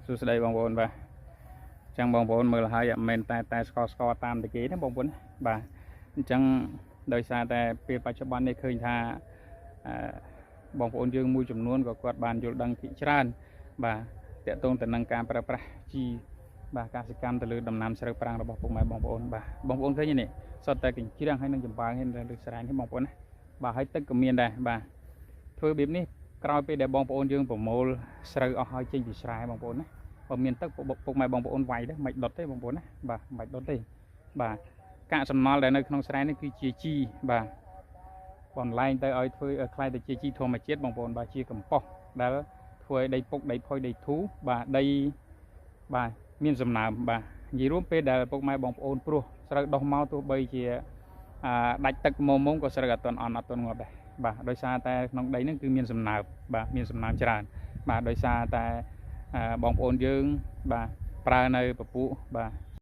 សួស្តីបងប្អូនបាទអញ្ចឹងបងប្អូនមើលហើយអត់មែនតែស្គាល់តាមតែគេណាបងប្អូនបាទអញ្ចឹងដោយសារតែពេលបច្ចុប្បន្ននេះឃើញថាបងប្អូនយើងមួយចំនួនក៏គាត់បានយល់ដឹងពីច្រើនបាទតកតងទៅនឹងការប្រើប្រាស់ជីបាទកសិកម្មទៅលើដំណាំស្រូវប្រាំងរបស់ពុកម៉ែបងប្អូនបាទបងប្អូនឃើញនេះសុទ្ធតែកញ្ច្រៀងហើយនឹងចំបើងហើយលើស្រែនេះបងប្អូនណាបាទហើយទឹកក៏មានដែរបាទធ្វើបែបនេះក្រោយពេលដែលបងប្អូនយើងប្រមូលស្រូវអស់ហើយចេញពីស្រែបងប្អូនណាបើមានទឹកពុកម៉ែបងប្អូនវាយទៅមិនដុតទេបងប្អូនណាបាទមិនដុតទេបាទកាកសំណល់ដែលនៅក្នុងស្រែនេះគឺជាជីបាទបន្លែងទៅឲ្យធ្វើឲ្យខ្លាយទៅជាជីធម្មជាតិបងប្អូនបាទជាកំប៉ុស្តដែលធ្វើឲ្យដីពុកដីផុយដីធូរបាទដីបាទមានសំណើមបាទនិយាយរួមពេលដែលពុកម៉ែបងប្អូនព្រោះស្រូវដុះមកទោះបីជាដាច់ទឹកមុំក៏ស្រូវអត់ទាន់ងាប់ដែរបាទដោយសារតែក្នុងដីហ្នឹងគឺមានសំណើមបាទមានសំណើមច្រើនបាទដោយសារតែបងប្អូនយើងបាទប្រើនៅពពុះបាទ